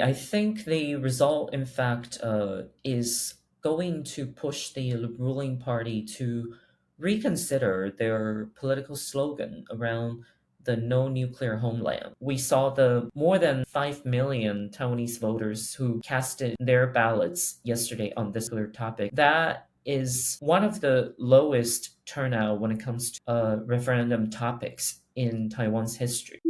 I think the result, in fact, is going to push the ruling party to reconsider their political slogan around the no nuclear homeland. We saw the more than 5 million Taiwanese voters who casted their ballots yesterday on this particular topic. That is one of the lowest turnout when it comes to referendum topics in Taiwan's history.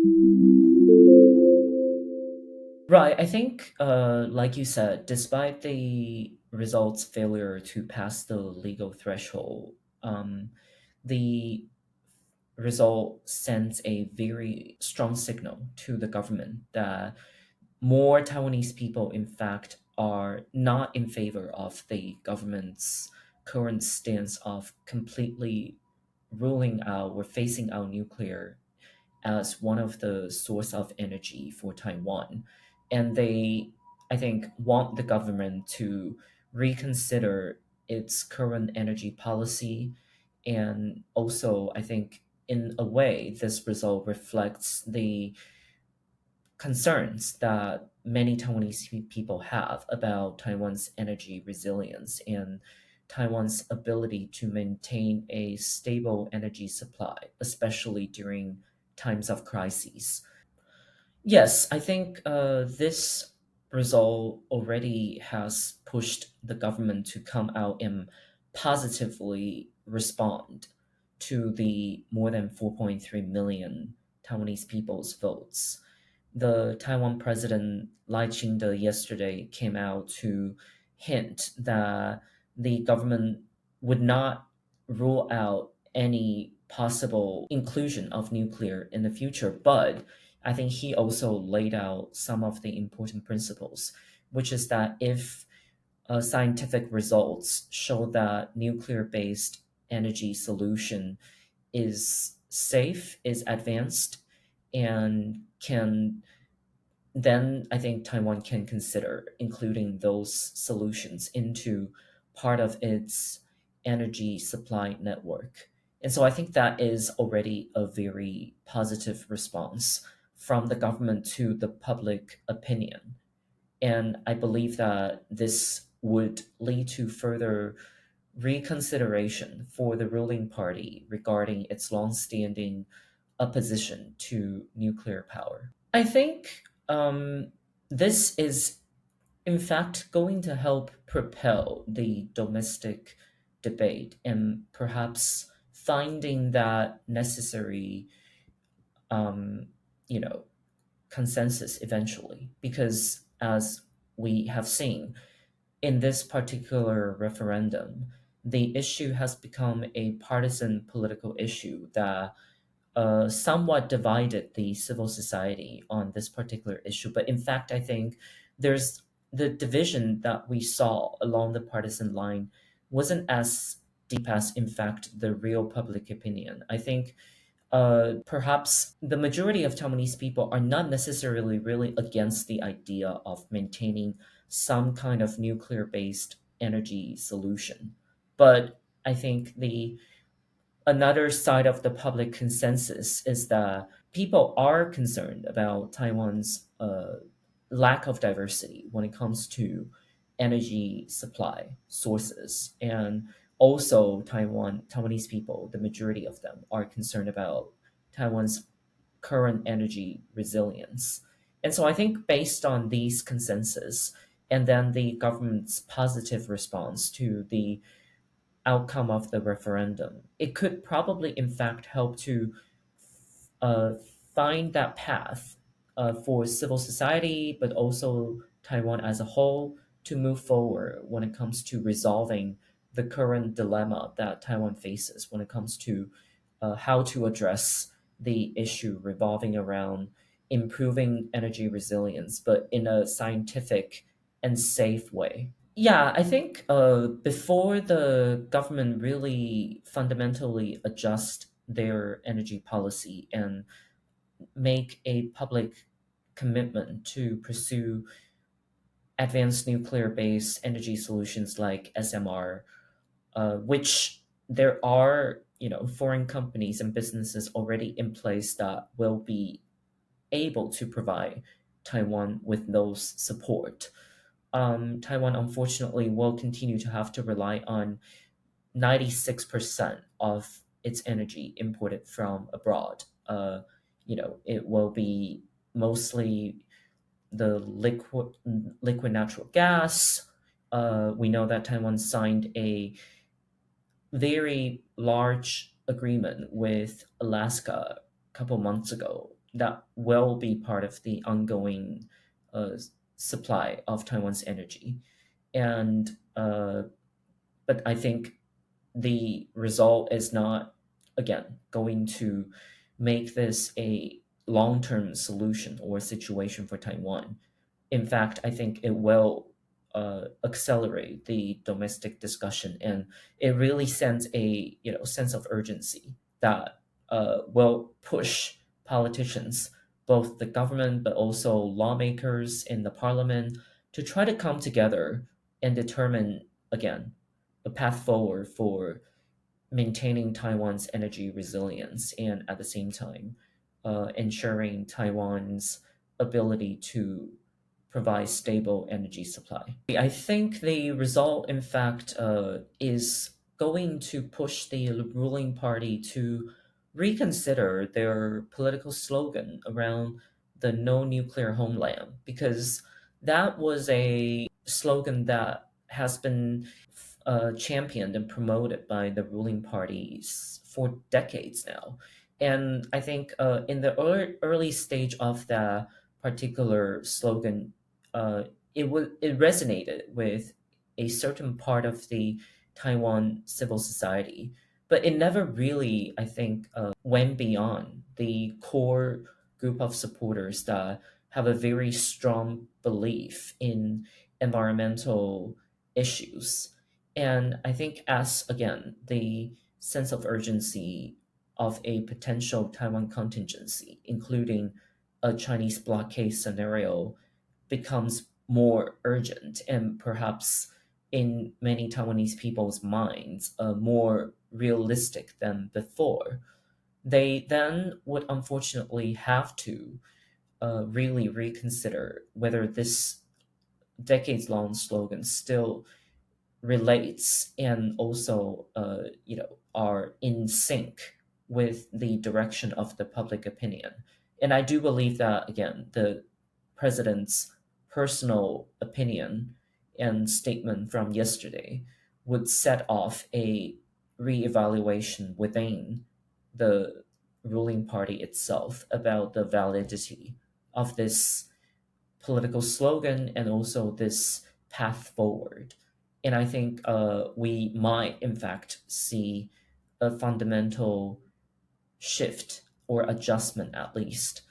Right. I think, like you said, despite the results' failure to pass the legal threshold, the result sends a very strong signal to the government that more Taiwanese people, in fact, are not in favor of the government's current stance of completely ruling out or phasing out nuclear as one of the source of energy for Taiwan. And they, I think, want the government to reconsider its current energy policy. And also, I think, in a way, this result reflects the concerns that many Taiwanese people have about Taiwan's energy resilience and Taiwan's ability to maintain a stable energy supply, especially during times of crises. Yes, I think this result already has pushed the government to come out and positively respond to the more than 4.3 million Taiwanese people's votes. The Taiwan president Lai Ching-te yesterday came out to hint that the government would not rule out any possible inclusion of nuclear in the future, but I think he also laid out some of the important principles, which is that if scientific results show that nuclear-based energy solution is safe, is advanced, and can then I think Taiwan can consider including those solutions into part of its energy supply network. And so I think that is already a very positive response from the government to the public opinion. And I believe that this would lead to further reconsideration for the ruling party regarding its longstanding opposition to nuclear power. I think this is, in fact, going to help propel the domestic debate and perhaps finding that necessary, um, you know, consensus eventually. Because as we have seen in this particular referendum, the issue has become a partisan political issue that somewhat divided the civil society on this particular issue. But in fact, I think there's the division that we saw along the partisan line wasn't as deep as, in fact, the real public opinion. I think perhaps the majority of Taiwanese people are not necessarily really against the idea of maintaining some kind of nuclear based energy solution. But I think the another side of the public consensus is that people are concerned about Taiwan's lack of diversity when it comes to energy supply sources. And also, Taiwanese people, the majority of them, are concerned about Taiwan's current energy resilience. And so I think based on these consensus and then the government's positive response to the outcome of the referendum, it could probably, in fact, help to uh, find that path for civil society, but also Taiwan as a whole to move forward when it comes to resolving the current dilemma that Taiwan faces when it comes to how to address the issue revolving around improving energy resilience, but in a scientific and safe way. Yeah, I think before the government really fundamentally adjust their energy policy and make a public commitment to pursue advanced nuclear-based energy solutions like SMR, which there are, foreign companies and businesses already in place that will be able to provide Taiwan with those support. Taiwan unfortunately will continue to have to rely on 96% of its energy imported from abroad. It will be mostly the liquid natural gas. We know that Taiwan signed a very large agreement with Alaska a couple months ago that will be part of the ongoing uh, supply of Taiwan's energy. And but I think the result is not, again, going to make this a long term solution or situation for Taiwan. In fact, I think it will accelerate the domestic discussion, and it really sends a sense of urgency that will push politicians, both the government but also lawmakers in the parliament, to try to come together and determine again a path forward for maintaining Taiwan's energy resilience and at the same time ensuring Taiwan's ability to provide stable energy supply. I think the result, in fact, is going to push the ruling party to reconsider their political slogan around the no nuclear homeland, because that was a slogan that has been championed and promoted by the ruling parties for decades now. And I think in the early stage of that particular slogan, uh, it resonated with a certain part of the Taiwan civil society, but it never really, I think, went beyond the core group of supporters that have a very strong belief in environmental issues. And I think, as again, the sense of urgency of a potential Taiwan contingency, including a Chinese blockade scenario, becomes more urgent and perhaps in many Taiwanese people's minds more realistic than before, they then would unfortunately have to really reconsider whether this decades long slogan still relates and also are in sync with the direction of the public opinion. And I do believe that again the president's personal opinion and statement from yesterday would set off a reevaluation within the ruling party itself about the validity of this political slogan and also this path forward. And I think we might, in fact, see a fundamental shift or adjustment, at least,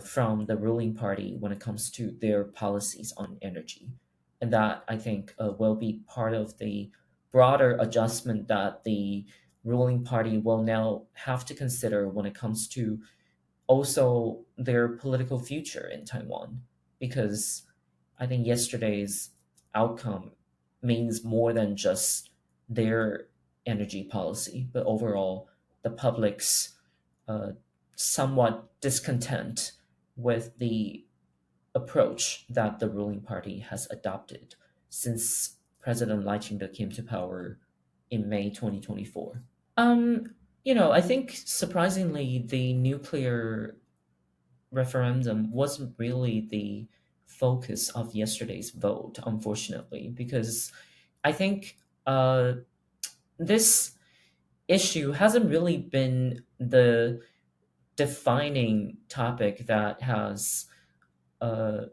from the ruling party when it comes to their policies on energy. And that, I think, will be part of the broader adjustment that the ruling party will now have to consider when it comes to also their political future in Taiwan, because I think yesterday's outcome means more than just their energy policy, but overall the public's uh, somewhat discontent with the approach that the ruling party has adopted since President Lai Ching-te came to power in May 2024. I think surprisingly, the nuclear referendum wasn't really the focus of yesterday's vote, unfortunately, because I think this issue hasn't really been the defining topic that has uh,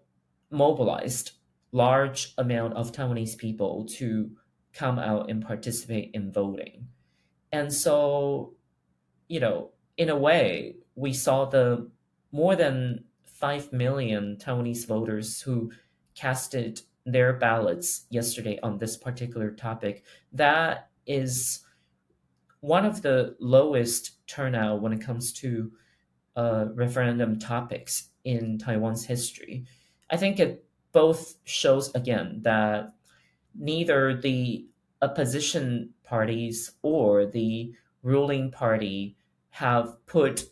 mobilized large amount of Taiwanese people to come out and participate in voting. And so in a way, we saw the more than 5 million Taiwanese voters who casted their ballots yesterday on this particular topic. That is one of the lowest turnout when it comes to referendum topics in Taiwan's history. I think it both shows again that neither the opposition parties or the ruling party have put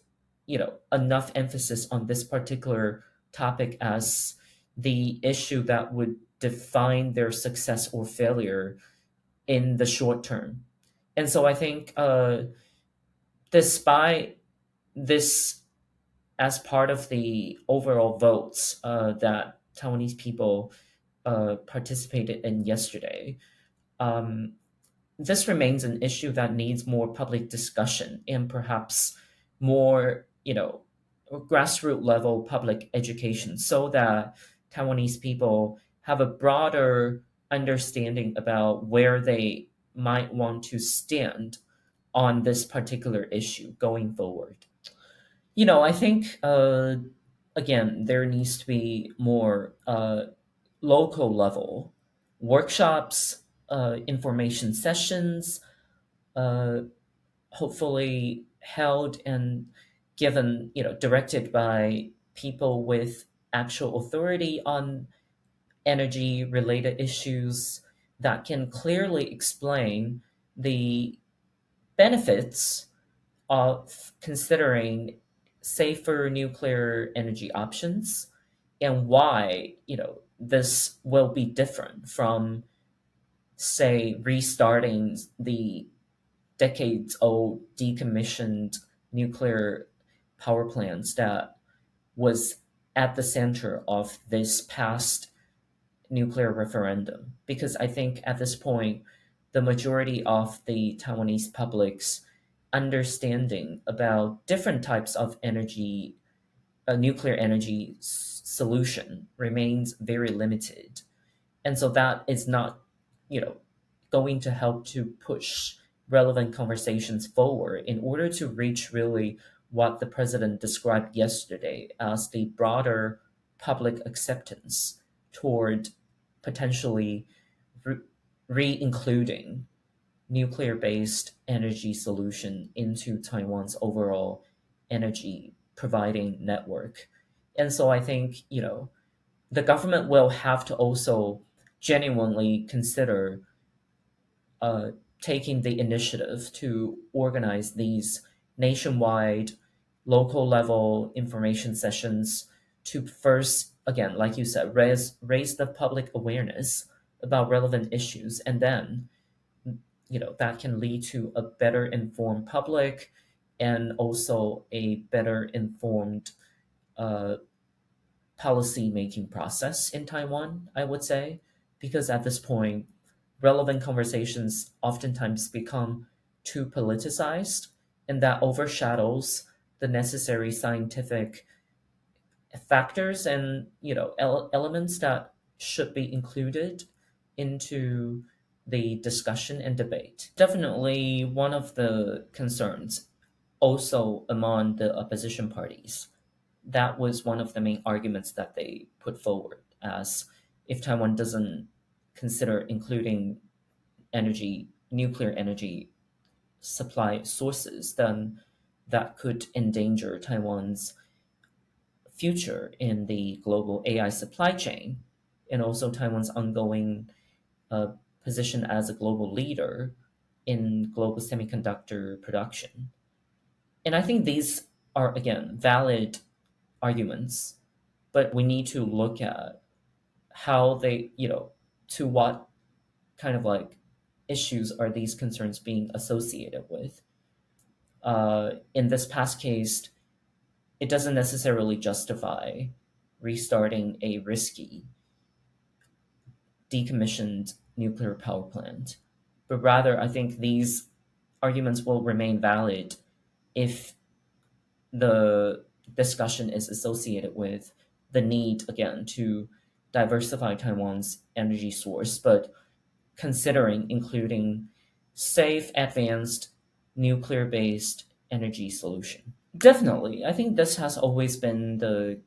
enough emphasis on this particular topic as the issue that would define their success or failure in the short term. And so I think, despite this as part of the overall votes that Taiwanese people participated in yesterday, um, this remains an issue that needs more public discussion and perhaps more, grassroots level public education so that Taiwanese people have a broader understanding about where they might want to stand on this particular issue going forward. I think, again, there needs to be more local level workshops, information sessions, uh, hopefully held and given, directed by people with actual authority on energy related issues that can clearly explain the benefits of considering safer nuclear energy options and why, this will be different from, say, restarting the decades old decommissioned nuclear power plants that was at the center of this past nuclear referendum. Because I think at this point, the majority of the Taiwanese public's understanding about different types of energy, nuclear energy solution remains very limited. And so that is not, you know going to help to push relevant conversations forward in order to reach really what the president described yesterday as the broader public acceptance toward potentially re- re-including nuclear-based energy solution into Taiwan's overall energy providing network. And so I think, the government will have to also genuinely consider uh, taking the initiative to organize these nationwide, local level information sessions to first, again, like you said, raise the public awareness about relevant issues, and then, that can lead to a better informed public and also a better informed uh, policy making process in Taiwan, I would say, because at this point, relevant conversations oftentimes become too politicized, and that overshadows the necessary scientific factors and, elements that should be included into the discussion and debate. Definitely one of the concerns also among the opposition parties, that was one of the main arguments that they put forward, as if Taiwan doesn't consider including nuclear energy supply sources, then that could endanger Taiwan's future in the global AI supply chain, and also Taiwan's ongoing uh, position as a global leader in global semiconductor production. And I think these are, again, valid arguments, but we need to look at how they, to what kind of like issues are these concerns being associated with. In this past case, it doesn't necessarily justify restarting a risky decommissioned nuclear power plant, but rather I think these arguments will remain valid if the discussion is associated with the need, again, to diversify Taiwan's energy source, but considering including safe, advanced, nuclear based energy solution. Definitely. I think this has always been the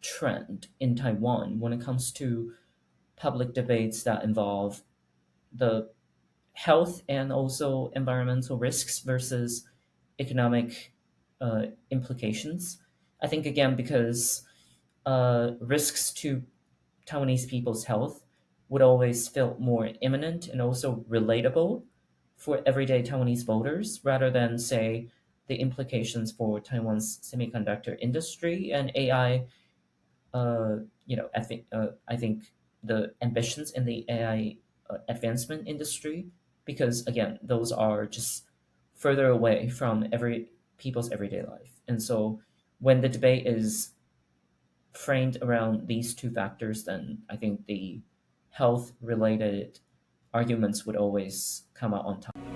trend in Taiwan when it comes to public debates that involve the health and also environmental risks versus economic implications. I think, again, because risks to Taiwanese people's health would always feel more imminent and also relatable for everyday Taiwanese voters rather than, say, the implications for Taiwan's semiconductor industry and AI uh, I think the ambitions in the AI advancement industry, because again, those are just further away from every people's everyday life. And so when the debate is framed around these two factors, then I think the health related arguments would always come out on top.